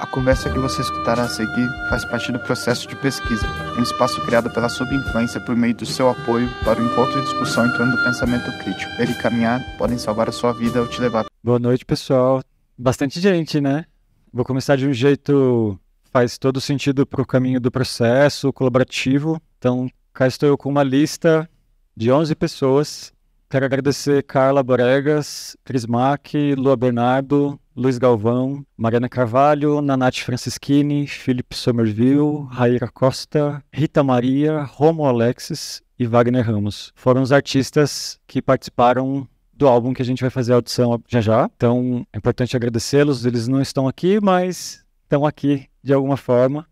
A conversa que você escutará a seguir faz parte do processo de pesquisa, um espaço criado pela Subinfluência por meio do seu apoio para o encontro e discussão em torno do pensamento crítico. Ele e caminhar podem salvar a sua vida ou te levar. Boa noite, pessoal. Bastante gente, né? Vou começar de um jeito faz todo sentido para o caminho do processo colaborativo. Então, cá estou eu com uma lista de 11 pessoas. Quero agradecer Carla Boregas, Cris Mack, Lua Bernardo, Luiz Galvão, Mariana Carvalho, Nanate Francischini, Felipe Somerville, Raíra Costa, Rita Maria, Romo Alexis e Wagner Ramos. Foram os artistas que participaram do álbum que a gente vai fazer a audição já já. Então, é importante agradecê-los. Eles não estão aqui, mas estão aqui de alguma forma.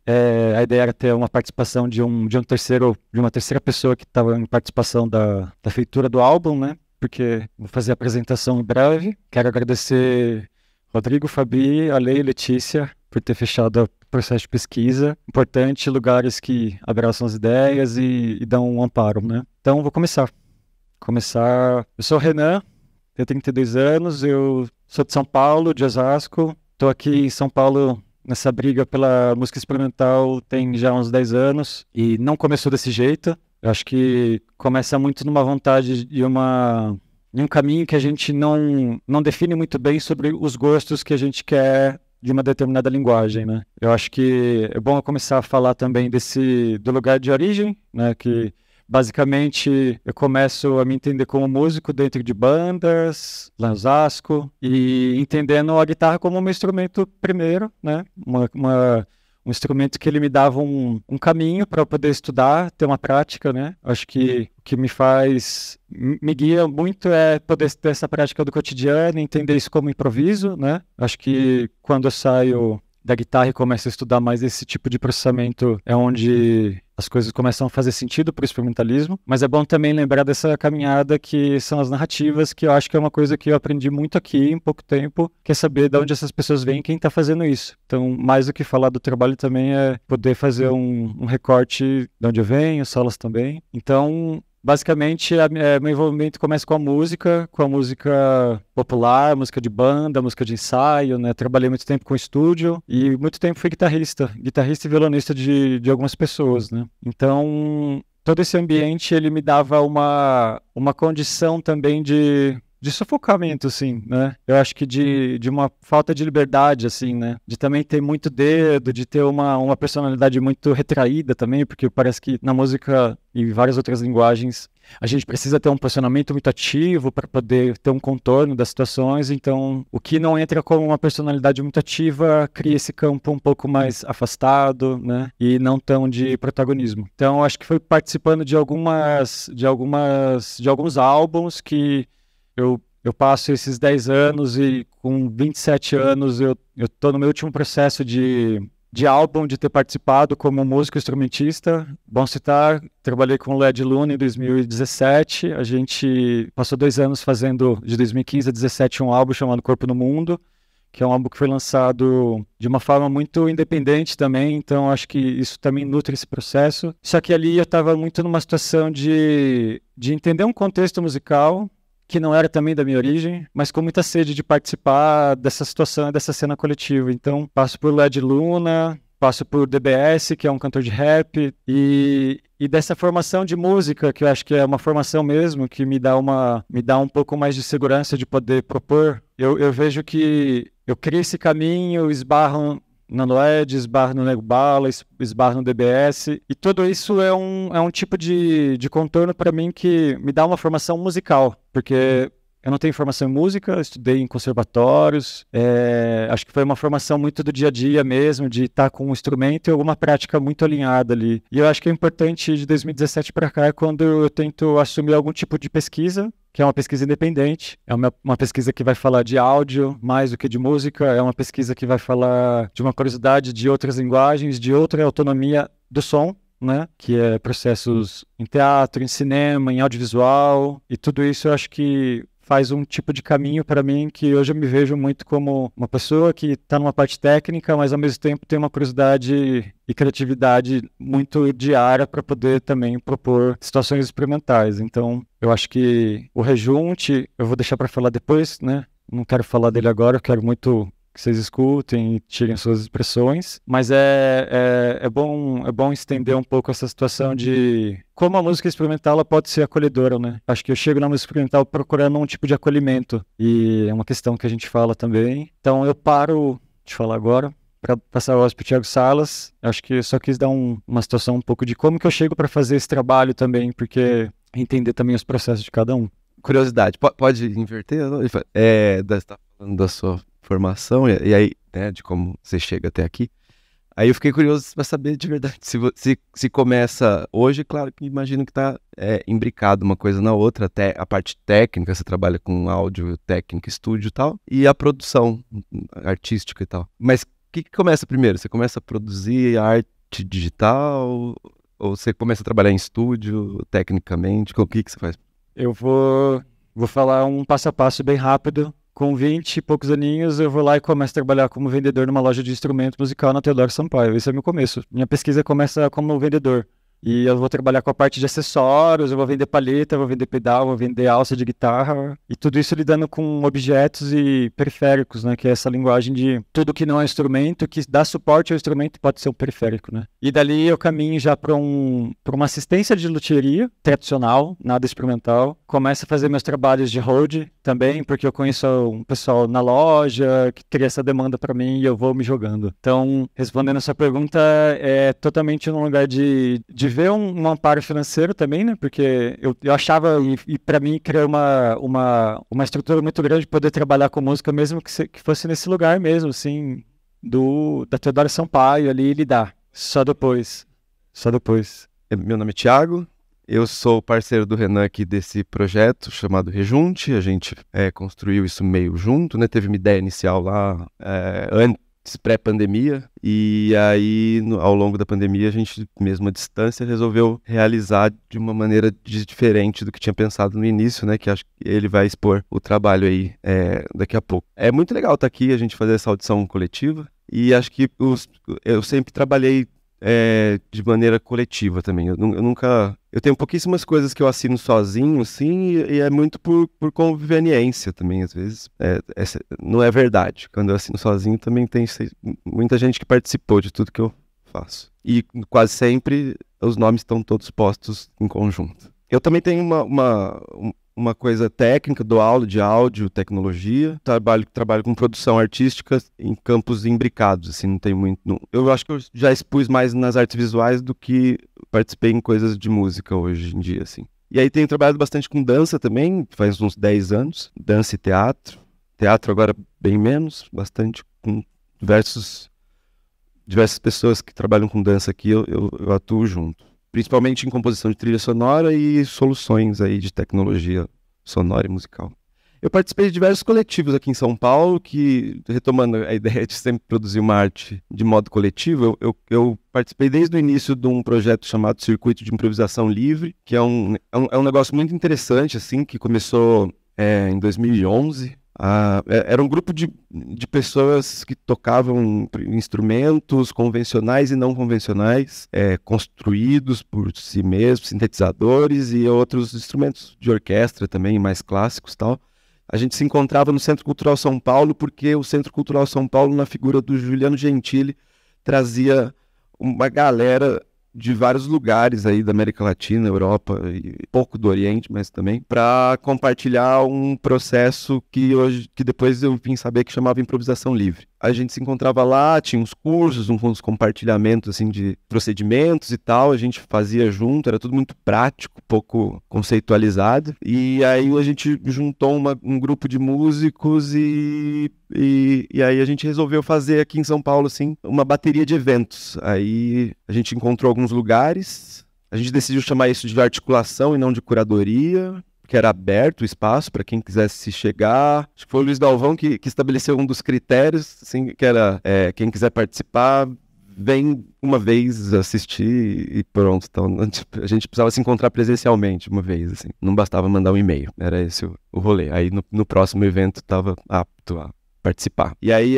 A ideia era ter uma participação de uma terceira pessoa que estava em participação da feitura do álbum, né? Porque vou fazer a apresentação em breve. Quero agradecer Rodrigo, Fabi, Ale e Letícia por ter fechado o processo de pesquisa. Importante, lugares que abraçam as ideias e dão um amparo, né? Então, vou começar. Eu sou o Renan, tenho 32 anos, eu sou de São Paulo, de Osasco. Estou aqui em São Paulo nessa briga pela música experimental tem já uns 10 anos e não começou desse jeito. Eu acho que começa muito numa vontade e um caminho que a gente não define muito bem sobre os gostos que a gente quer de uma determinada linguagem, né? Eu acho que é bom eu começar a falar também do lugar de origem, né? Que basicamente eu começo a me entender como músico dentro de bandas, lá em Osasco, e entendendo a guitarra como um instrumento primeiro, né? Um instrumento que ele me dava um caminho para eu poder estudar, ter uma prática, né? Acho que o que me guia muito é poder ter essa prática do cotidiano, entender isso como improviso, né? Acho que quando eu saio da guitarra e começo a estudar mais esse tipo de processamento é onde as coisas começam a fazer sentido para o experimentalismo, mas é bom também lembrar dessa caminhada que são as narrativas, que eu acho que é uma coisa que eu aprendi muito aqui em pouco tempo, que é saber de onde essas pessoas vêm e quem está fazendo isso. Então, mais do que falar do trabalho também é poder fazer um recorte de onde eu venho, solas também. Então, basicamente, meu envolvimento começa com a música popular, música de banda, música de ensaio, né? Trabalhei muito tempo com estúdio e muito tempo fui guitarrista e violonista de algumas pessoas, né? Então, todo esse ambiente, ele me dava uma condição também de sufocamento, assim, né? Eu acho que de uma falta de liberdade, assim, né? De também ter muito dedo, de ter uma personalidade muito retraída também, porque parece que na música e várias outras linguagens a gente precisa ter um posicionamento muito ativo para poder ter um contorno das situações, então o que não entra como uma personalidade muito ativa cria esse campo um pouco mais afastado, né? E não tão de protagonismo. Então acho que foi participando de alguns álbuns que eu passo esses 10 anos e com 27 anos eu tô no meu último processo de álbum, de ter participado como músico instrumentista. Bom citar, trabalhei com o Led Luna em 2017, a gente passou 2 anos fazendo, de 2015 a 2017, um álbum chamado Corpo no Mundo, que é um álbum que foi lançado de uma forma muito independente também, então acho que isso também nutre esse processo. Só que ali eu estava muito numa situação de entender um contexto musical, que não era também da minha origem, mas com muita sede de participar dessa situação, dessa cena coletiva. Então, passo por Led Luna, passo por DBS, que é um cantor de rap, e dessa formação de música, que eu acho que é uma formação mesmo, que me dá um pouco mais de segurança de poder propor. Eu vejo que eu crio esse caminho, esbarro na Noed, esbarro no Nego Bala, esbarro no DBS, e tudo isso é um tipo de contorno para mim que me dá uma formação musical, porque eu não tenho formação em música, estudei em conservatórios, acho que foi uma formação muito do dia a dia mesmo, de estar com um instrumento e alguma prática muito alinhada ali. E eu acho que é importante de 2017 para cá é quando eu tento assumir algum tipo de pesquisa, que é uma pesquisa independente, é uma pesquisa que vai falar de áudio mais do que de música, é uma pesquisa que vai falar de uma curiosidade de outras linguagens, de outra autonomia do som, né? Que é processos em teatro, em cinema, em audiovisual, e tudo isso eu acho que faz um tipo de caminho para mim que hoje eu me vejo muito como uma pessoa que está numa parte técnica, mas ao mesmo tempo tem uma curiosidade e criatividade muito diária para poder também propor situações experimentais. Então, eu acho que o rejunte, eu vou deixar para falar depois, né? Não quero falar dele agora, eu quero muito que vocês escutem e tirem suas expressões, mas é bom estender um pouco essa situação de como a música experimental ela pode ser acolhedora, né? Acho que eu chego na música experimental procurando um tipo de acolhimento, e é uma questão que a gente fala também. Então eu paro de falar agora para passar a voz para o Thiago Salas. Acho que eu só quis dar uma situação um pouco de como que eu chego para fazer esse trabalho também, porque entender também os processos de cada um. Curiosidade, pode inverter? Você está falando da sua formação e aí, né, de como você chega até aqui. Aí eu fiquei curioso para saber de verdade se começa hoje, claro que imagino que está imbricado uma coisa na outra, até a parte técnica, você trabalha com áudio, técnica, estúdio e tal, e a produção artística e tal. Mas o que começa primeiro? Você começa a produzir arte digital ou você começa a trabalhar em estúdio, tecnicamente? O que você faz? Eu vou falar um passo a passo bem rápido. Com 20 e poucos aninhos, eu vou lá e começo a trabalhar como vendedor numa loja de instrumento musical na Teodoro Sampaio. Esse é o meu começo. Minha pesquisa começa como vendedor. E eu vou trabalhar com a parte de acessórios, eu vou vender palheta, eu vou vender pedal, vou vender alça de guitarra. E tudo isso lidando com objetos e periféricos, né? Que é essa linguagem de tudo que não é instrumento, que dá suporte ao instrumento, pode ser um periférico, né? E dali eu caminho já para uma assistência de luthieria tradicional, nada experimental. Começo a fazer meus trabalhos de road também, porque eu conheço um pessoal na loja que cria essa demanda para mim e eu vou me jogando. Então, respondendo a sua pergunta, é totalmente num lugar de ver um amparo financeiro também, né? Porque eu achava, e para mim, criar uma estrutura muito grande de poder trabalhar com música, mesmo que fosse nesse lugar mesmo, assim, da Teodoro Sampaio ali, e lidar. Só depois. Meu nome é Thiago. Eu sou parceiro do Renan aqui desse projeto chamado Rejunte. A gente construiu isso meio junto, né? Teve uma ideia inicial lá antes, pré-pandemia. E aí, ao longo da pandemia, a gente, mesmo à distância, resolveu realizar de uma maneira diferente do que tinha pensado no início, né? Que acho que ele vai expor o trabalho aí daqui a pouco. É muito legal estar aqui, a gente fazer essa audição coletiva. E acho que eu sempre trabalhei de maneira coletiva também. Eu tenho pouquíssimas coisas que eu assino sozinho, assim, e é muito por conveniência também, às vezes. Não é verdade. Quando eu assino sozinho, também tem muita gente que participou de tudo que eu faço. E quase sempre os nomes estão todos postos em conjunto. Eu também tenho uma coisa técnica, dou aula de áudio, tecnologia, trabalho com produção artística em campos imbricados, assim, não tem muito... eu acho que eu já expus mais nas artes visuais do que participei em coisas de música hoje em dia, assim. E aí tenho trabalhado bastante com dança também, faz uns 10 anos, dança e teatro. Teatro agora bem menos, bastante com diversas pessoas que trabalham com dança aqui, eu atuo junto. Principalmente em composição de trilha sonora e soluções aí de tecnologia sonora e musical. Eu participei de diversos coletivos aqui em São Paulo, que, retomando a ideia de sempre produzir uma arte de modo coletivo, eu participei desde o início de um projeto chamado Circuito de Improvisação Livre, que é um negócio muito interessante, assim, que começou em 2011. Era um grupo de pessoas que tocavam instrumentos convencionais e não convencionais, construídos por si mesmos, sintetizadores e outros instrumentos de orquestra também, mais clássicos e tal. A gente se encontrava no Centro Cultural São Paulo porque o Centro Cultural São Paulo, na figura do Juliano Gentili, trazia uma galera de vários lugares aí da América Latina, Europa e pouco do Oriente, mas também, para compartilhar um processo que depois eu vim saber que chamava improvisação livre. A gente se encontrava lá, tinha uns cursos, uns compartilhamentos assim, de procedimentos e tal, a gente fazia junto, era tudo muito prático, pouco conceitualizado, e aí a gente juntou um grupo de músicos e aí a gente resolveu fazer aqui em São Paulo assim, uma bateria de eventos. Aí a gente encontrou alguns lugares, a gente decidiu chamar isso de articulação e não de curadoria, que era aberto o espaço para quem quisesse chegar. Acho que foi o Luiz Galvão que estabeleceu um dos critérios, assim, que era quem quiser participar, vem uma vez assistir e pronto. Então a gente precisava se encontrar presencialmente uma vez, assim. Não bastava mandar um e-mail, era esse o rolê. Aí no próximo evento estava apto a participar. E aí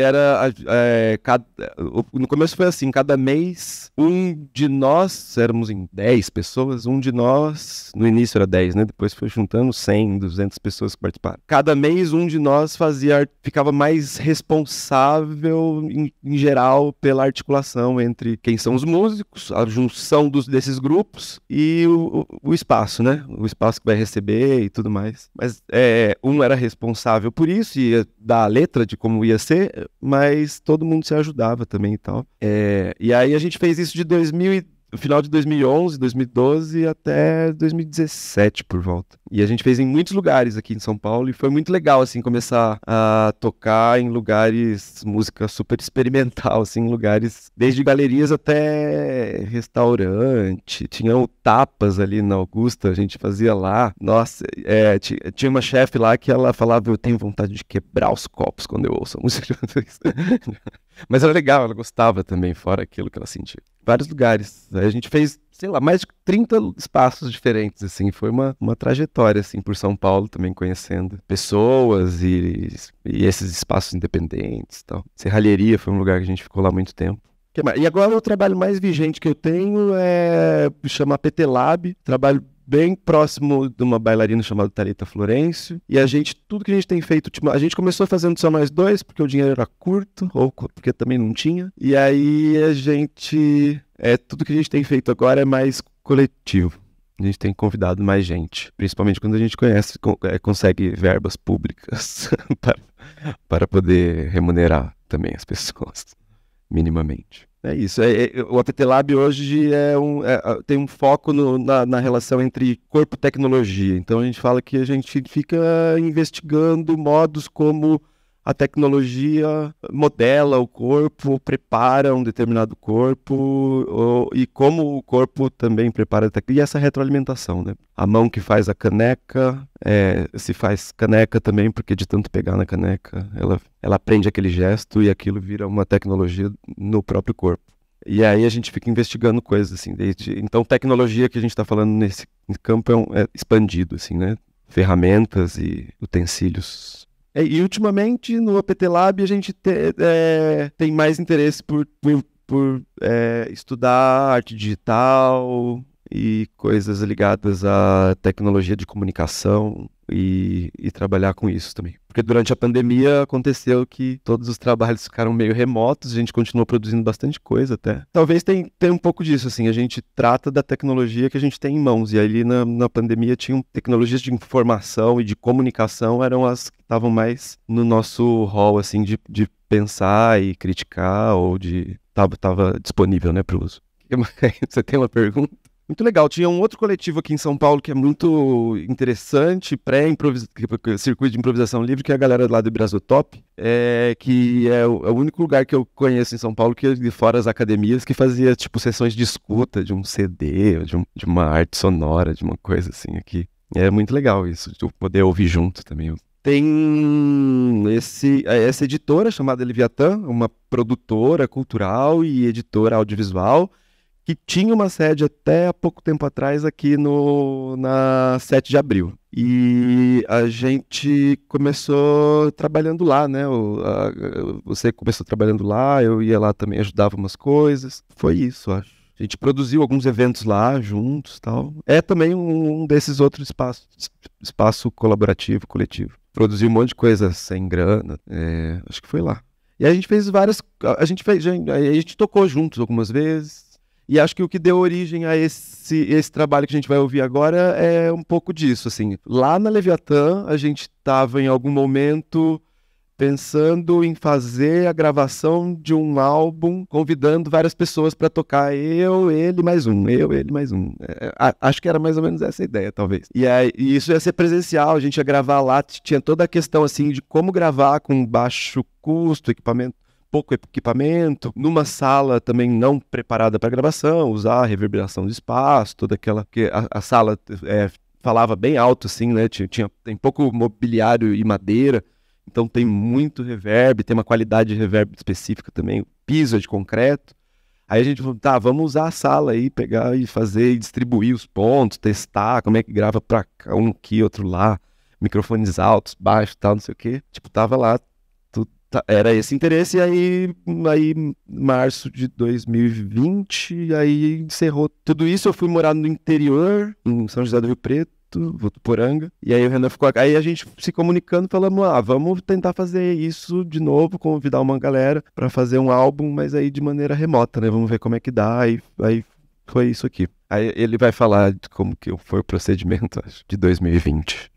no começo foi assim, cada mês um de nós, éramos em 10 pessoas, um de nós, no início era 10, né? Depois foi juntando 100, 200 pessoas que participaram. Cada mês um de nós ficava mais responsável em geral pela articulação entre quem são os músicos, a junção desses grupos e o espaço, né? O espaço que vai receber e tudo mais. Mas um era responsável por isso, ia dar a letra de como ia ser, mas todo mundo se ajudava também e tal. E aí a gente fez isso de final de 2011, 2012 até 2017 por volta. E a gente fez em muitos lugares aqui em São Paulo e foi muito legal, assim, começar a tocar em lugares, música super experimental, assim, em lugares, desde galerias até restaurante. Tinha o Tapas ali na Augusta, a gente fazia lá. Nossa, tinha uma chefe lá que ela falava, eu tenho vontade de quebrar os copos quando eu ouço a música. Mas era legal, ela gostava também, fora aquilo que ela sentia. Vários lugares. Aí a gente fez, sei lá, mais de 30 espaços diferentes, assim. Foi uma trajetória, assim, por São Paulo também, conhecendo pessoas e esses espaços independentes e tal. Serralheria foi um lugar que a gente ficou lá muito tempo. E agora o trabalho mais vigente que eu tenho chama PT Lab. Trabalho bem próximo de uma bailarina chamada Thalita Florencio. E tudo que a gente tem feito, a gente começou fazendo só nós dois, porque o dinheiro era curto, ou porque também não tinha. E aí tudo que a gente tem feito agora é mais coletivo. A gente tem convidado mais gente, principalmente quando a gente consegue verbas públicas para poder remunerar também as pessoas, minimamente. É isso. O APT Lab hoje tem um foco na relação entre corpo e tecnologia. Então a gente fala que a gente fica investigando modos como a tecnologia modela o corpo, prepara um determinado corpo, e como o corpo também prepara e essa retroalimentação, né? A mão que faz a caneca, se faz caneca também, porque de tanto pegar na caneca, ela aprende aquele gesto e aquilo vira uma tecnologia no próprio corpo. E aí a gente fica investigando coisas, assim, então tecnologia que a gente está falando nesse campo é expandido, assim, né? Ferramentas e utensílios. E ultimamente no APT Lab a gente tem mais interesse por estudar arte digital e coisas ligadas à tecnologia de comunicação e trabalhar com isso também. Porque durante a pandemia aconteceu que todos os trabalhos ficaram meio remotos, a gente continuou produzindo bastante coisa até. Talvez tenha um pouco disso, assim, a gente trata da tecnologia que a gente tem em mãos, e ali na pandemia tinham tecnologias de informação e de comunicação, eram as que estavam mais no nosso hall, assim, de pensar e criticar, ou tava disponível, né, para o uso. Você tem uma pergunta? Muito legal. Tinha um outro coletivo aqui em São Paulo que é muito interessante, circuito de improvisação livre, que é a galera lá do Brasotop, que é o único lugar que eu conheço em São Paulo, que de fora as academias, que fazia tipo sessões de escuta de um CD, ou de uma arte sonora, de uma coisa assim aqui. É muito legal isso, de poder ouvir junto também. Tem essa editora chamada Leviatã, uma produtora cultural e editora audiovisual, que tinha uma sede até há pouco tempo atrás aqui na 7 de abril. E a gente começou trabalhando lá, né? Você começou trabalhando lá, eu ia lá também, ajudava umas coisas. Foi isso, acho. A gente produziu alguns eventos lá juntos e tal. É também um desses outros espaço colaborativo, coletivo. Produziu um monte de coisa sem grana, acho que foi lá. E a gente fez a gente tocou juntos algumas vezes. E acho que o que deu origem a esse trabalho que a gente vai ouvir agora é um pouco disso, assim. Lá na Leviatã, a gente estava em algum momento pensando em fazer a gravação de um álbum, convidando várias pessoas para tocar, eu, ele, mais um. Acho que era mais ou menos essa a ideia, talvez. E isso ia ser presencial, a gente ia gravar lá, tinha toda a questão, assim, de como gravar com baixo custo, pouco equipamento, numa sala também não preparada para gravação, usar a reverberação do espaço, toda aquela... que a sala falava bem alto, assim, né? Tem pouco mobiliário e madeira, então tem muito reverb, tem uma qualidade de reverb específica também, o piso é de concreto. Aí a gente falou, tá, vamos usar a sala aí, pegar e fazer e distribuir os pontos, testar como é que grava pra um aqui, outro lá, microfones altos, baixos, tal, não sei o quê. Tipo, tava lá Era esse interesse, e aí março de 2020, aí encerrou tudo isso. Eu fui morar no interior, em São José do Rio Preto, Votuporanga, e aí o Renan ficou, aí a gente se comunicando, falamos, vamos tentar fazer isso de novo, convidar uma galera pra fazer um álbum, mas aí de maneira remota, né, vamos ver como é que dá, aí foi isso aqui. Aí ele vai falar de como que foi o procedimento, acho, de 2020.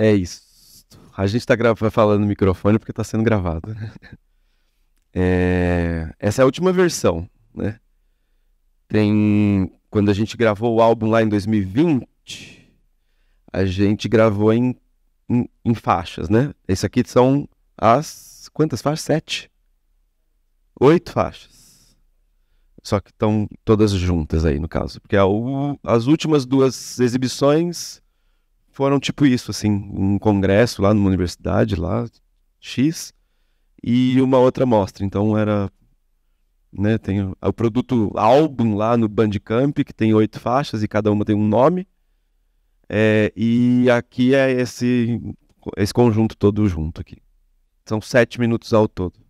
É isso. A gente tá falando no microfone porque tá sendo gravado. Essa é a última versão, né? Quando a gente gravou o álbum lá em 2020, a gente gravou em faixas, né? Esse aqui são quantas faixas? 7? 8 faixas. Só que estão todas juntas aí, no caso. Porque as últimas 2 exibições foram tipo isso, assim, um congresso lá numa universidade, lá, X, e uma outra mostra. Então era, né, tem o produto álbum lá no Bandcamp, que tem 8 faixas e cada uma tem um nome. E aqui é esse conjunto todo junto aqui. São 7 minutos ao todo.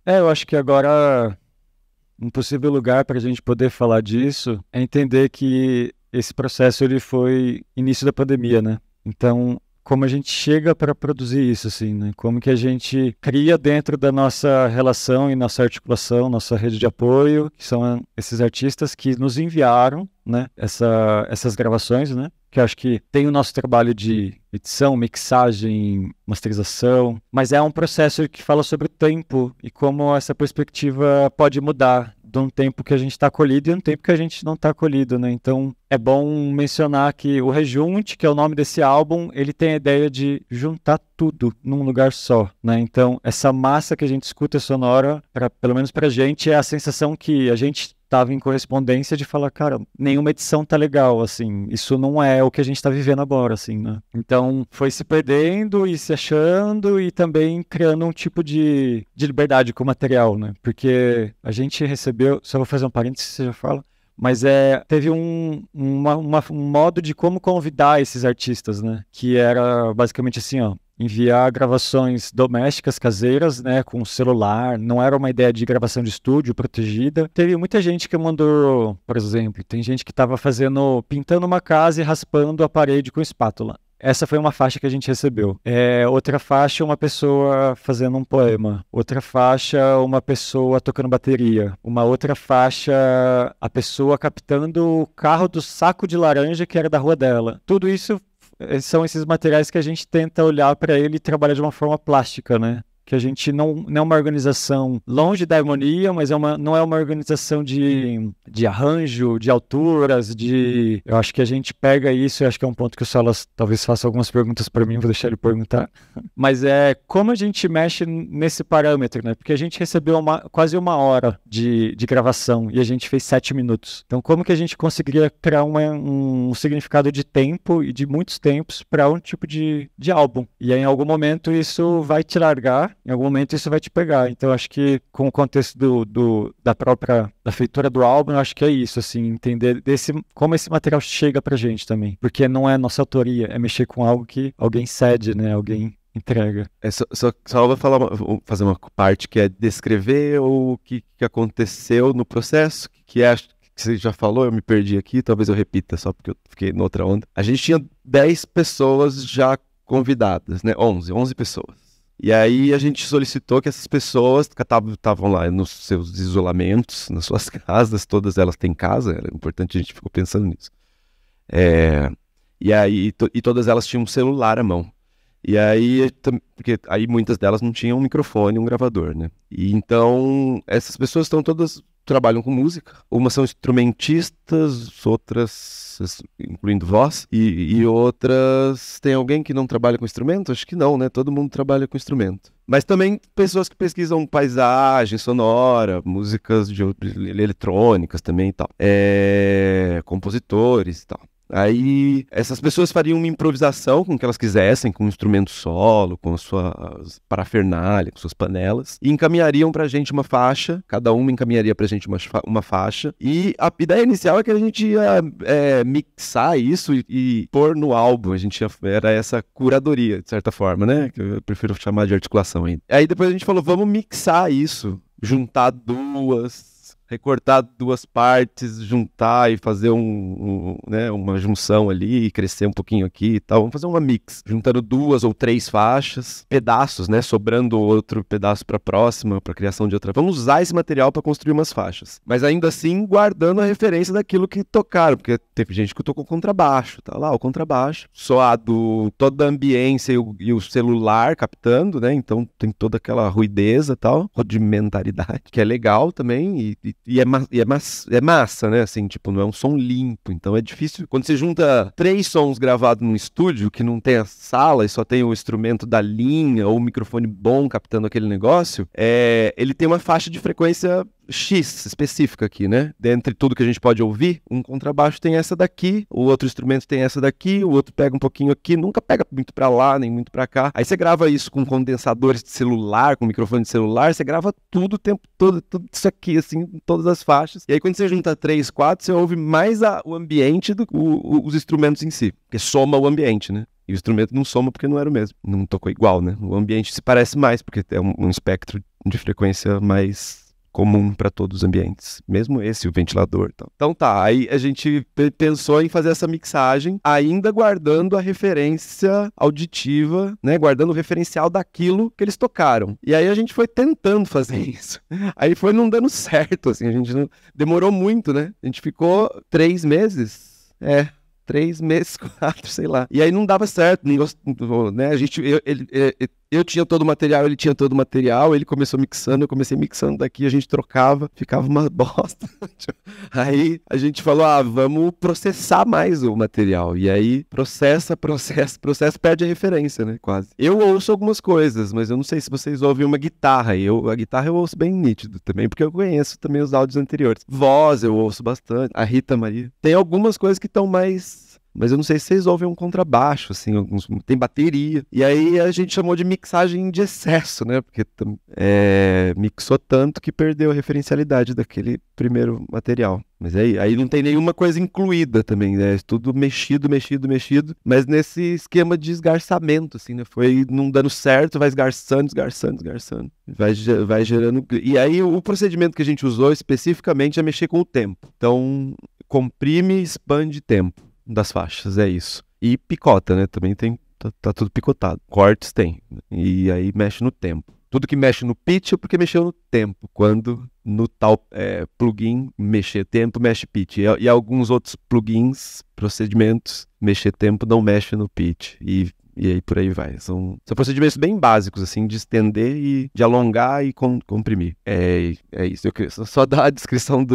Eu acho que agora um possível lugar para a gente poder falar disso é entender que esse processo ele foi início da pandemia, né? Então, como a gente chega para produzir isso, assim, né? Como que a gente cria dentro da nossa relação e nossa articulação, nossa rede de apoio, que são esses artistas que nos enviaram, né? Essas gravações, né? Que eu acho que tem o nosso trabalho de edição, mixagem, masterização, mas é um processo que fala sobre o tempo e como essa perspectiva pode mudar de um tempo que a gente está acolhido e um tempo que a gente não está acolhido, né? Então, é bom mencionar que o Rejunte, que é o nome desse álbum, ele tem a ideia de juntar tudo num lugar só, né? Então, essa massa que a gente escuta sonora, pelo menos pra gente, é a sensação que a gente estava em correspondência de falar, cara, nenhuma edição tá legal, assim, isso não é o que a gente tá vivendo agora, assim, né? Então, foi se perdendo e se achando e também criando um tipo de liberdade com o material, né? Porque a gente recebeu, só vou fazer um parênteses, você já fala, mas teve um modo de como convidar esses artistas, né? Que era basicamente assim, ó, enviar gravações domésticas, caseiras, né, com celular, não era uma ideia de gravação de estúdio protegida. Teve muita gente que mandou, por exemplo, tem gente que estava pintando uma casa e raspando a parede com espátula. Essa foi uma faixa que a gente recebeu. Outra faixa, uma pessoa fazendo um poema. Outra faixa, uma pessoa tocando bateria. Uma outra faixa, a pessoa captando o carro do saco de laranja que era da rua dela. Tudo isso são esses materiais que a gente tenta olhar para ele e trabalhar de uma forma plástica, né? Que a gente não é uma organização longe da harmonia, mas não é uma organização de arranjo, de alturas, eu acho que a gente pega isso, eu acho que é um ponto que o Salas talvez faça algumas perguntas para mim, vou deixar ele perguntar, mas é como a gente mexe nesse parâmetro, né? Porque a gente recebeu quase 1 hora de gravação e a gente fez 7 minutos. Então, como que a gente conseguiria criar um significado de tempo e de muitos tempos para um tipo de álbum? E aí, em algum momento, isso vai te largar, em algum momento isso vai te pegar. Então, acho que com o contexto da feitura do álbum, eu acho que é isso, assim, entender como esse material chega pra gente também. Porque não é nossa autoria, é mexer com algo que alguém cede, né? Alguém entrega. Só vou fazer uma parte que é descrever o que aconteceu no processo, que acho que você já falou, eu me perdi aqui, talvez eu repita só porque eu fiquei noutra onda. A gente tinha 10 pessoas já convidadas, né? 11 pessoas. E aí a gente solicitou que essas pessoas estavam lá nos seus isolamentos, nas suas casas, todas elas têm casa, era importante, a gente ficou pensando nisso. E aí todas elas tinham um celular à mão. E aí, porque aí muitas delas não tinham um microfone, um gravador, né? E então, essas pessoas trabalham com música. Umas são instrumentistas, outras, incluindo voz, e outras... Tem alguém que não trabalha com instrumento? Acho que não, né? Todo mundo trabalha com instrumento. Mas também pessoas que pesquisam paisagem sonora, músicas eletrônicas também e tal. Compositores e tal. Aí essas pessoas fariam uma improvisação com o que elas quisessem, com um instrumento solo, com suas parafernália, com suas panelas, e encaminhariam pra gente uma faixa, cada uma encaminharia pra gente uma faixa, e a ideia inicial é que a gente ia mixar isso e pôr no álbum, era essa curadoria, de certa forma, né, que eu prefiro chamar de articulação ainda. Aí depois a gente falou, vamos mixar isso, juntar 2, recortar 2 partes, juntar e fazer né, uma junção ali e crescer um pouquinho aqui e tal. Vamos fazer uma mix, juntando 2 ou 3 faixas, pedaços, né, sobrando outro pedaço para próxima, para criação de outra. Vamos usar esse material para construir umas faixas, mas ainda assim guardando a referência daquilo que tocaram, porque teve gente que tocou contrabaixo, tá lá o contrabaixo, soado, toda a ambiência e o celular captando, né, então tem toda aquela ruideza e tal, rudimentaridade, que é legal também e é massa, né, assim, tipo, não é um som limpo, então é difícil, quando você junta 3 sons gravados num estúdio, que não tem a sala e só tem o instrumento da linha ou o microfone bom captando aquele negócio, ele tem uma faixa de frequência X específica aqui, né? Dentre tudo que a gente pode ouvir, um contrabaixo tem essa daqui, o outro instrumento tem essa daqui, o outro pega um pouquinho aqui, nunca pega muito pra lá, nem muito pra cá. Aí você grava isso com condensadores de celular, com microfone de celular, você grava tudo o tempo todo, tudo isso aqui, assim, todas as faixas. E aí quando você junta 3, 4, você ouve mais o ambiente do que os instrumentos em si, porque soma o ambiente, né? E o instrumento não soma porque não era o mesmo, não tocou igual, né? O ambiente se parece mais, porque é um espectro de frequência mais comum para todos os ambientes, mesmo esse, o ventilador e tal. Então tá, aí a gente pensou em fazer essa mixagem, ainda guardando a referência auditiva, né, guardando o referencial daquilo que eles tocaram. E aí a gente foi tentando fazer isso. Aí foi não dando certo, assim, a gente não... demorou muito, né? A gente ficou 3 meses, 3 meses, 4, sei lá. E aí não dava certo, né? Eu tinha todo o material, ele tinha todo o material, ele começou mixando, eu comecei mixando daqui, a gente trocava, ficava uma bosta. Aí a gente falou, vamos processar mais o material. E aí processa, perde a referência, né? Quase. Eu ouço algumas coisas, mas eu não sei se vocês ouvem uma guitarra. A guitarra eu ouço bem nítido também, porque eu conheço também os áudios anteriores. Voz eu ouço bastante, a Rita Maria. Tem algumas coisas que estão mais... Mas eu não sei se vocês ouvem um contrabaixo, assim, tem bateria. E aí a gente chamou de mixagem de excesso, né? Porque mixou tanto que perdeu a referencialidade daquele primeiro material. Mas aí não tem nenhuma coisa incluída também, né? Tudo mexido. Mas nesse esquema de esgarçamento, assim, né? Foi não dando certo, vai esgarçando. Vai gerando... E aí o procedimento que a gente usou especificamente é mexer com o tempo. Então, comprime e expande tempo das faixas, é isso. E picota, né? Também tem, tá tudo picotado. Cortes tem. E aí mexe no tempo. Tudo que mexe no pitch é porque mexeu no tempo. Quando no tal plugin mexer tempo, mexe pitch. E alguns outros plugins, procedimentos, mexer tempo não mexe no pitch. E aí por aí vai. São procedimentos bem básicos, assim, de estender e de alongar e comprimir. É isso. Eu queria só dar a descrição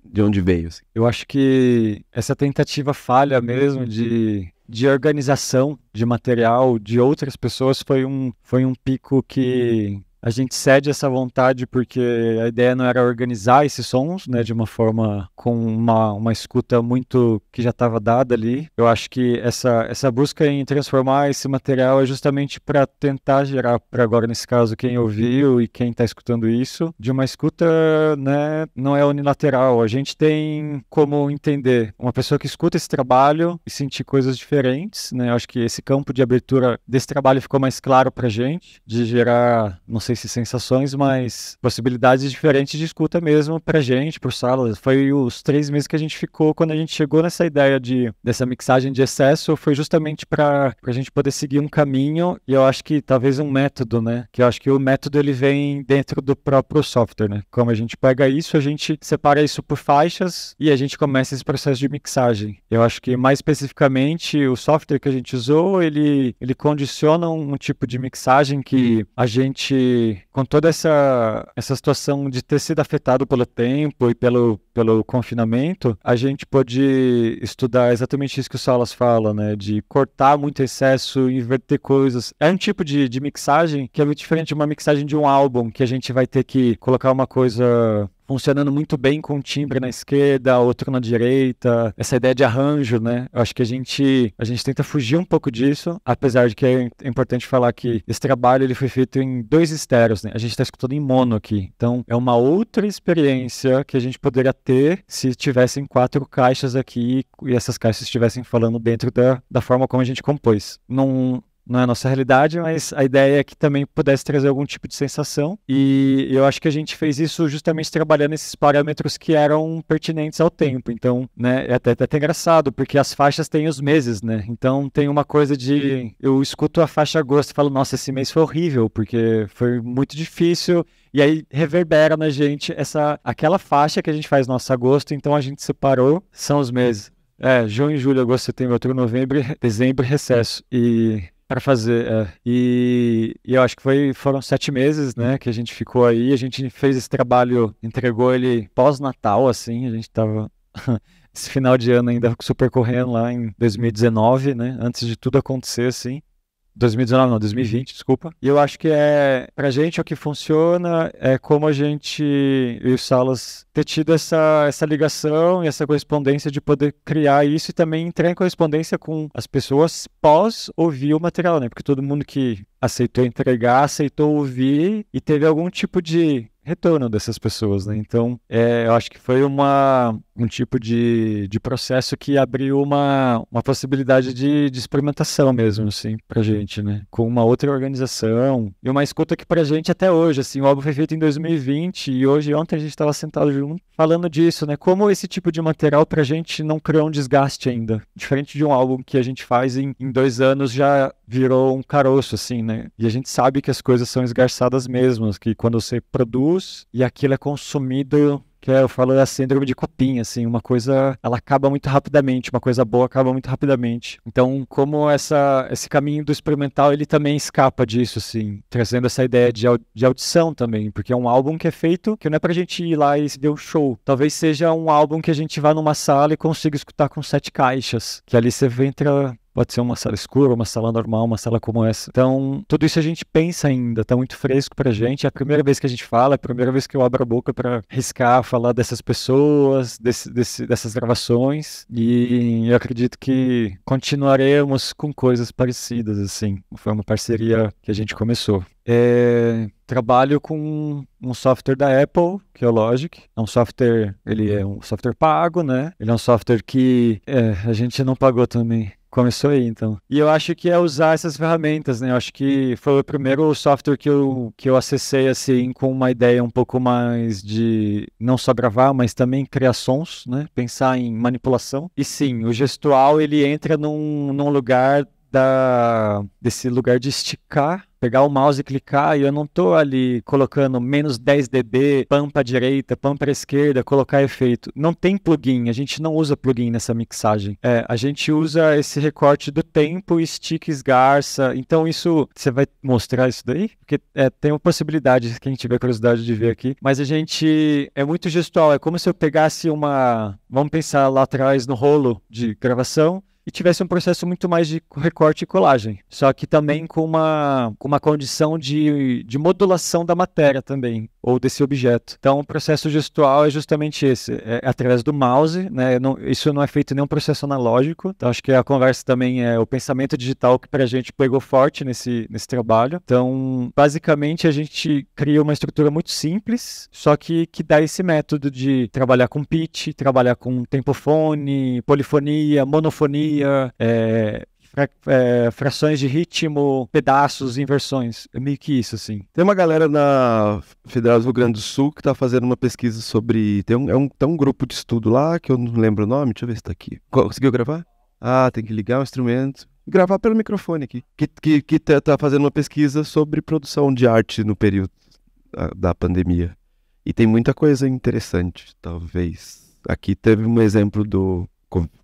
de onde veio. Assim. Eu acho que essa tentativa falha mesmo de organização de material de outras pessoas foi um pico que a gente cede essa vontade porque a ideia não era organizar esses sons, né, de uma forma com uma escuta muito que já estava dada ali. Eu acho que essa busca em transformar esse material é justamente para tentar gerar, para agora nesse caso, quem ouviu e quem está escutando isso, de uma escuta, né, não é unilateral. A gente tem como entender uma pessoa que escuta esse trabalho e sentir coisas diferentes, né? Eu acho que esse campo de abertura desse trabalho ficou mais claro para a gente, de gerar, não sei se sensações, mas possibilidades diferentes de escuta mesmo pra gente, por salas. Foi os 3 meses que a gente ficou quando a gente chegou nessa ideia dessa mixagem de excesso, foi justamente pra gente poder seguir um caminho e eu acho que talvez um método, né? Que eu acho que o método ele vem dentro do próprio software, né? Como a gente pega isso, a gente separa isso por faixas e a gente começa esse processo de mixagem. Eu acho que mais especificamente o software que a gente usou, ele condiciona um tipo de mixagem que a gente, com toda essa situação de ter sido afetado pelo tempo e pelo confinamento, a gente pôde estudar exatamente isso que o Salas fala, né? De cortar muito excesso, inverter coisas. É um tipo de mixagem que é muito diferente de uma mixagem de um álbum, que a gente vai ter que colocar uma coisa funcionando muito bem com um timbre na esquerda, outro na direita, essa ideia de arranjo, né? Eu acho que a gente tenta fugir um pouco disso, apesar de que é importante falar que esse trabalho ele foi feito em 2 estéreos, né? A gente está escutando em mono aqui, então é uma outra experiência que a gente poderia ter se tivessem 4 caixas aqui e essas caixas estivessem falando dentro da forma como a gente compôs. não é a nossa realidade, mas a ideia é que também pudesse trazer algum tipo de sensação. E eu acho que a gente fez isso justamente trabalhando esses parâmetros que eram pertinentes ao tempo. Então, né, é até engraçado, porque as faixas têm os meses, né? Então tem uma coisa de... Eu escuto a faixa agosto e falo, nossa, esse mês foi horrível, porque foi muito difícil. E aí reverbera na gente aquela faixa que a gente faz nosso agosto, então a gente separou, são os meses. Junho, julho, agosto, setembro, outubro, novembro, dezembro, recesso. Para fazer, e eu acho que foram 7 meses, né, que a gente ficou aí, a gente fez esse trabalho, entregou ele pós-Natal, assim, a gente tava esse final de ano ainda super correndo lá em 2019, né, antes de tudo acontecer, assim. 2019 não, 2020, desculpa. E eu acho que pra gente o que funciona é como a gente, eu e o Salas, ter tido essa ligação e essa correspondência de poder criar isso e também entrar em correspondência com as pessoas pós ouvir o material, né? Porque todo mundo que aceitou entregar, aceitou ouvir e teve algum tipo de retorno dessas pessoas, né? Então, eu acho que foi um tipo de processo que abriu uma possibilidade de experimentação mesmo, assim, pra gente, né? Com uma outra organização e uma escuta que pra gente até hoje, assim, o álbum foi feito em 2020 e ontem a gente estava sentado junto falando disso, né? Como esse tipo de material pra gente não criou um desgaste ainda. Diferente de um álbum que a gente faz em 2 anos já virou um caroço, assim, né? E a gente sabe que as coisas são esgarçadas mesmo, que quando você produz e aquilo é consumido, que eu falo é a síndrome de copinha, assim, uma coisa, ela acaba muito rapidamente, uma coisa boa acaba muito rapidamente. Então, como esse caminho do experimental, ele também escapa disso, assim, trazendo essa ideia de audição também, porque é um álbum que é feito, que não é pra gente ir lá e se ver um show. Talvez seja um álbum que a gente vá numa sala e consiga escutar com 7 caixas, que ali você entra... Pode ser uma sala escura, uma sala normal, uma sala como essa. Então, tudo isso a gente pensa ainda, tá muito fresco pra gente. É a primeira vez que a gente fala, é a primeira vez que eu abro a boca pra arriscar, falar dessas pessoas, dessas gravações. E eu acredito que continuaremos com coisas parecidas, assim. Foi uma parceria que a gente começou. Trabalho com um software da Apple, que é o Logic. É um software, ele é um software pago, né? Ele é um software que a gente não pagou também. Começou aí, então. E eu acho que é usar essas ferramentas, né? Eu acho que foi o primeiro software que eu acessei, assim, com uma ideia um pouco mais de não só gravar, mas também criar sons, né? Pensar em manipulação. E sim, o gestual, ele entra num lugar desse lugar de esticar, pegar o mouse e clicar, e eu não tô ali colocando menos 10 dB, pam pra direita, pam pra esquerda, colocar efeito. Não tem plugin, a gente não usa plugin nessa mixagem. A gente usa esse recorte do tempo, estica, esgarça. Então isso, você vai mostrar isso daí? Porque tem uma possibilidade, quem tiver curiosidade de ver aqui, mas a gente é muito gestual, é como se eu pegasse vamos pensar lá atrás no rolo de gravação, e tivesse um processo muito mais de recorte e colagem. Só que também com uma condição de modulação da matéria também, ou desse objeto. Então, o processo gestual é justamente esse. É através do mouse, né? Isso não é feito em nenhum processo analógico. Então, acho que a conversa também é o pensamento digital que pra gente pegou forte nesse trabalho. Então, basicamente, a gente cria uma estrutura muito simples, só que dá esse método de trabalhar com pitch, trabalhar com tempofone, polifonia, monofonia, frações de ritmo, pedaços, inversões. É meio que isso, assim. Tem uma galera na Federal do Rio Grande do Sul que tá fazendo uma pesquisa sobre... Tem um grupo de estudo lá, que eu não lembro o nome, deixa eu ver se tá aqui. Conseguiu gravar? Ah, tem que ligar o instrumento e gravar pelo microfone aqui. Que tá fazendo uma pesquisa sobre produção de arte no período da pandemia. E tem muita coisa interessante, talvez. Aqui teve um exemplo do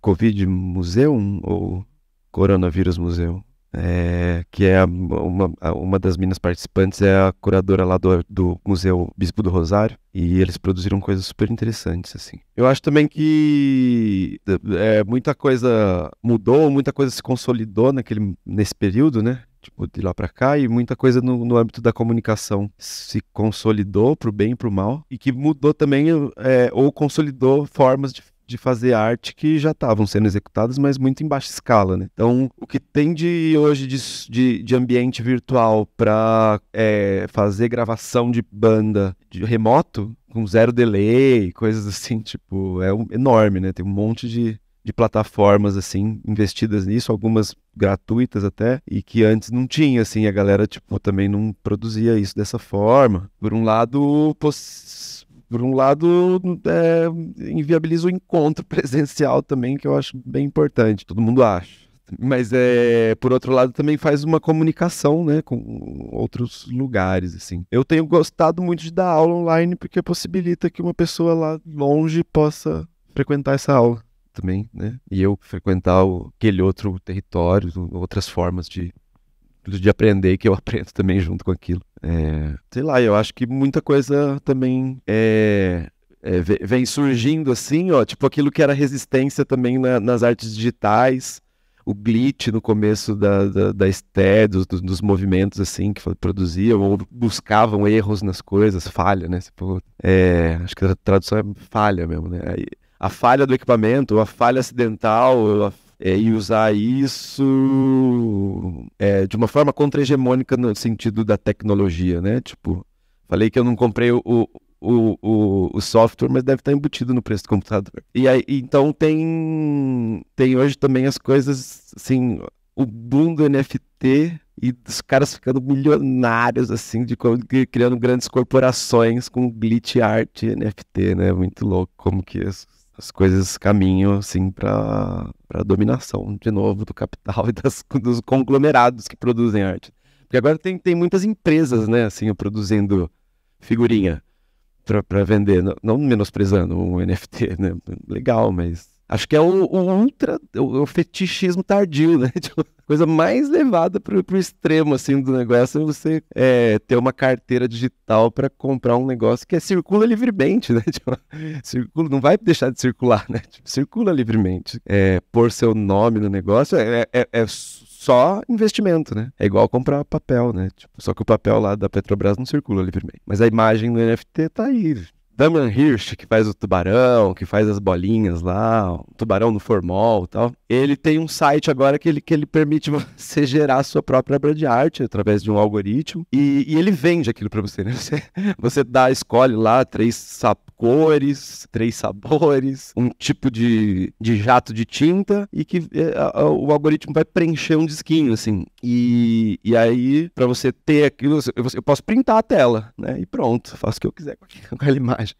Covid Museum, ou Coronavírus Museum, que é uma das minhas participantes, é a curadora lá do Museu Bispo do Rosário, e eles produziram coisas super interessantes, assim. Eu acho também que muita coisa mudou, muita coisa se consolidou nesse período, né? Tipo, de lá pra cá, e muita coisa no âmbito da comunicação se consolidou pro bem e pro mal, e que mudou também, ou consolidou formas de fazer arte que já estavam sendo executadas, mas muito em baixa escala, né? Então, o que tem hoje de ambiente virtual para fazer gravação de banda de remoto, com 0 delay, coisas assim, tipo, é enorme, né? Tem um monte de de plataformas, assim, investidas nisso, algumas gratuitas até, e que antes não tinha, assim, a galera, tipo, também não produzia isso dessa forma. Por um lado, inviabiliza o encontro presencial também, que eu acho bem importante, todo mundo acha. Mas, por outro lado, também faz uma comunicação, né, com outros lugares, assim. Eu tenho gostado muito de dar aula online, porque possibilita que uma pessoa lá longe possa frequentar essa aula também, né? E eu frequentar aquele outro território, outras formas de aprender, que eu aprendo também junto com aquilo. Sei lá, eu acho que muita coisa também vem surgindo assim, ó, tipo aquilo que era resistência também nas artes digitais, o glitch no começo da estética, dos movimentos assim, que produziam ou buscavam erros nas coisas, falha, né? Acho que a tradução é falha mesmo, né? A falha do equipamento, a falha acidental, e usar isso de uma forma contra-hegemônica no sentido da tecnologia, né? Tipo, falei que eu não comprei o software, mas deve estar embutido no preço do computador. E aí, então tem hoje também as coisas, assim, o boom do NFT e dos caras ficando milionários, assim, criando grandes corporações com glitch art e NFT, né? Muito louco como que as coisas caminham, assim, para a dominação, de novo, do capital e dos conglomerados que produzem arte. Porque agora tem muitas empresas, né, assim, produzindo figurinha para vender, não menosprezando o NFT, né? Legal, mas acho que é o fetichismo tardio, né? Tipo, a coisa mais levada pro extremo, assim, do negócio é você ter uma carteira digital para comprar um negócio que circula livremente, né? Tipo, não vai deixar de circular, né? Tipo, circula livremente. Pôr seu nome no negócio é só investimento, né? É igual comprar papel, né? Tipo, só que o papel lá da Petrobras não circula livremente. Mas a imagem do NFT tá aí. Damien Hirst, que faz o tubarão, que faz as bolinhas lá, o tubarão no formol e tal. Ele tem um site agora que ele permite você gerar a sua própria obra de arte através de um algoritmo e ele vende aquilo para você, né? Você escolhe lá 3 cores, 3 sabores, um tipo de jato de tinta e que o algoritmo vai preencher um disquinho, assim. E aí, para você ter aquilo, eu posso printar a tela, né? E pronto, faço o que eu quiser com aquela imagem.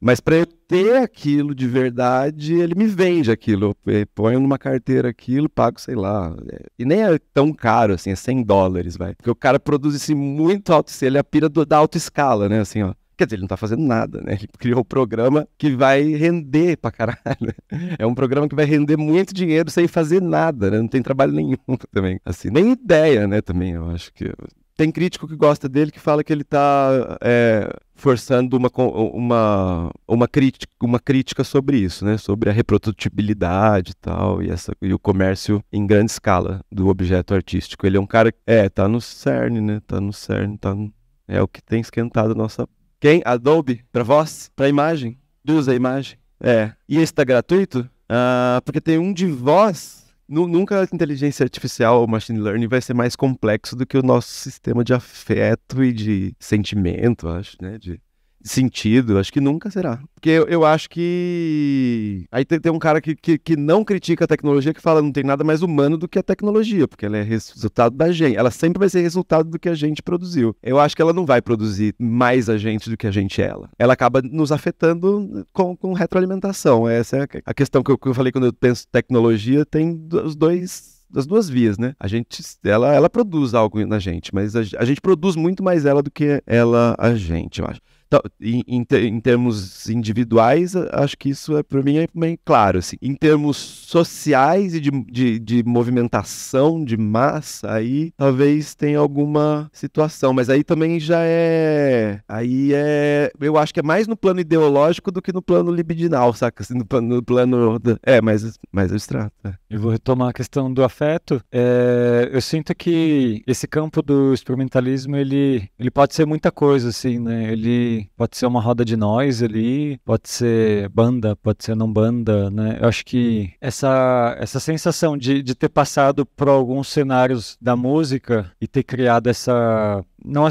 Mas para eu ter aquilo de verdade, ele me vende aquilo. Eu ponho numa carteira aquilo, pago, sei lá. E nem é tão caro, assim, é $100, vai. Porque o cara produz isso muito alto, ele é a pira da autoescala, né? Assim, ó. Quer dizer, ele não tá fazendo nada, né? Ele criou um programa que vai render pra caralho. É um programa que vai render muito dinheiro sem fazer nada, né? Não tem trabalho nenhum também. Assim, nem ideia, né? Também, eu acho que... Tem crítico que gosta dele que fala que ele tá forçando uma crítica sobre isso, né? Sobre a reprodutibilidade e tal, e o comércio em grande escala do objeto artístico. Ele é um cara que tá no cerne, né? Tá no cerne, é o que tem esquentado a nossa... Quem? Adobe? Pra voz? Pra imagem? Usa a imagem? E esse tá gratuito? Porque tem um de voz... Nunca a inteligência artificial ou machine learning vai ser mais complexo do que o nosso sistema de afeto e de sentimento, acho, né? De sentido, acho que nunca será. Porque eu acho que... Aí tem um cara que não critica a tecnologia, que fala não tem nada mais humano do que a tecnologia, porque ela é resultado da gente. Ela sempre vai ser resultado do que a gente produziu. Eu acho que ela não vai produzir mais a gente do que a gente é ela. Ela acaba nos afetando com retroalimentação. Essa é a questão que eu falei quando eu penso tecnologia, tem das duas vias, né? Ela produz algo na gente, mas a gente produz muito mais ela do que ela a gente, eu acho. Então, em termos individuais, acho que isso para mim é bem claro. Assim. Em termos sociais e de movimentação de massa, aí talvez tenha alguma situação, mas aí também eu acho que é mais no plano ideológico do que no plano libidinal, saca? Assim, no plano mais abstrato. Eu vou retomar a questão do afeto. Eu sinto que esse campo do experimentalismo, ele pode ser muita coisa, assim, né? Ele pode ser uma roda de nós ali, pode ser banda, pode ser não banda, né? Eu acho que essa sensação de ter passado por alguns cenários da música e ter criado essa não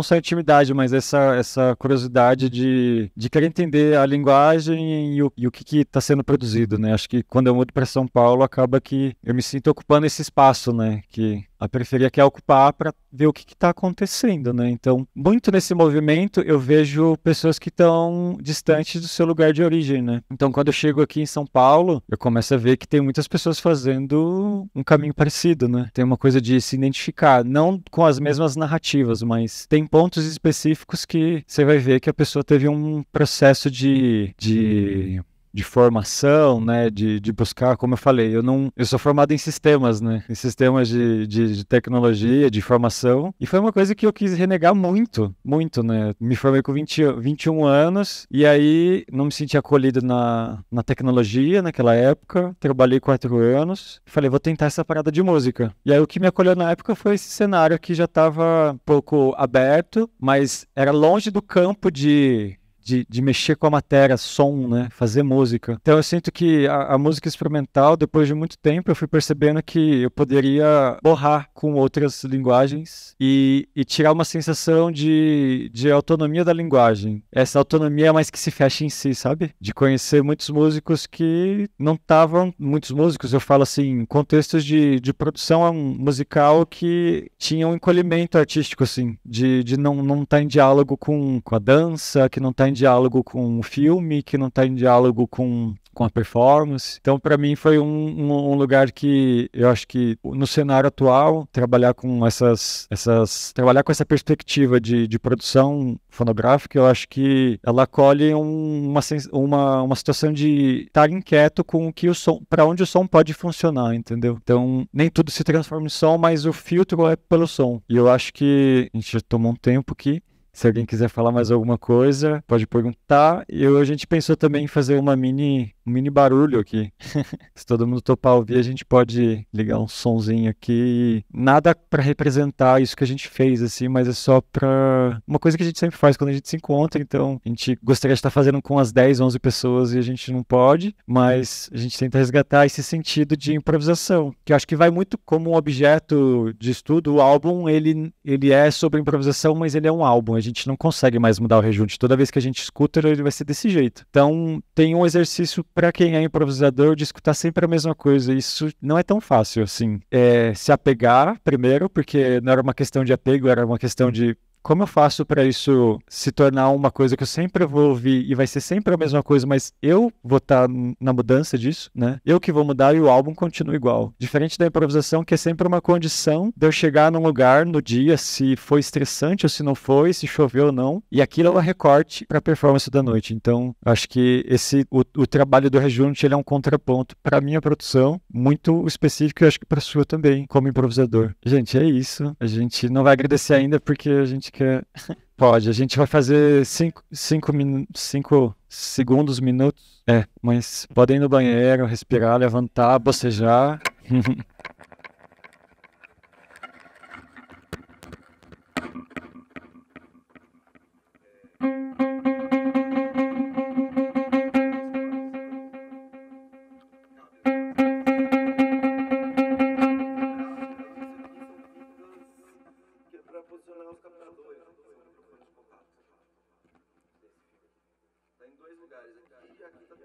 só intimidade, mas essa curiosidade de querer entender a linguagem e o que está sendo produzido, né? Acho que quando eu mudo para São Paulo, acaba que eu me sinto ocupando esse espaço, né? Que a periferia quer ocupar para ver o que está acontecendo, né? Então, muito nesse movimento, eu vejo pessoas que estão distantes do seu lugar de origem, né? Então, quando eu chego aqui em São Paulo, eu começo a ver que tem muitas pessoas fazendo um caminho parecido, né? Tem uma coisa de se identificar, não com as mesmas narrativas, mas tem pontos específicos que você vai ver que a pessoa teve um processo de formação, né, de buscar, como eu falei, eu sou formado em sistemas, né, em sistemas de tecnologia, de formação, e foi uma coisa que eu quis renegar muito, muito, né, me formei com 21 anos, e aí não me senti acolhido na tecnologia naquela época, trabalhei 4 anos, e falei, vou tentar essa parada de música, e aí o que me acolheu na época foi esse cenário que já estava um pouco aberto, mas era longe do campo de mexer com a matéria, som, né? Fazer música. Então eu sinto que a música experimental, depois de muito tempo, eu fui percebendo que eu poderia borrar com outras linguagens e tirar uma sensação de autonomia da linguagem. Essa autonomia é mais que se fecha em si, sabe? De conhecer muitos músicos que não estavam... Muitos músicos, eu falo assim, contextos de produção musical que tinham um encolhimento artístico, assim, de não estar em diálogo com a dança, que não está em diálogo com o filme, que não está em diálogo com a performance. Então, para mim, foi um lugar que eu acho que no cenário atual, trabalhar com trabalhar com essa perspectiva de produção fonográfica, eu acho que ela acolhe uma situação de estar inquieto com o que o som, para onde o som pode funcionar, entendeu? Então, nem tudo se transforma em som, mas o filtro é pelo som. E eu acho que a gente já tomou um tempo aqui. Se alguém quiser falar mais alguma coisa, pode perguntar. A gente pensou também em fazer um mini barulho aqui. Se todo mundo topar ouvir, a gente pode ligar um sonzinho aqui. Nada para representar isso que a gente fez, assim, mas é só para uma coisa que a gente sempre faz quando a gente se encontra. Então, a gente gostaria de estar fazendo com as 10, 11 pessoas e a gente não pode, mas a gente tenta resgatar esse sentido de improvisação, que eu acho que vai muito como um objeto de estudo. O álbum, ele é sobre improvisação, mas ele é um álbum. A gente não consegue mais mudar o rejunte. Toda vez que a gente escuta, ele vai ser desse jeito. Então, tem um exercício para quem é improvisador de escutar sempre a mesma coisa. Isso não é tão fácil, assim. É se apegar, primeiro, porque não era uma questão de apego, era uma questão de como eu faço para isso se tornar uma coisa que eu sempre vou ouvir e vai ser sempre a mesma coisa, mas eu vou estar na mudança disso, né? Eu que vou mudar e o álbum continua igual. Diferente da improvisação, que é sempre uma condição de eu chegar num lugar no dia, se foi estressante ou se não foi, se choveu ou não, e aquilo é um recorte para a performance da noite. Então, acho que o trabalho do Rejunte, ele é um contraponto para a minha produção, muito específico e acho que para a sua também, como improvisador. Gente, é isso. A gente não vai agradecer ainda porque a gente quer... Pode, a gente vai fazer 5 segundos, minutos. Mas podem ir no banheiro, respirar, levantar, bocejar. Tá em 2 lugares aqui e aqui tá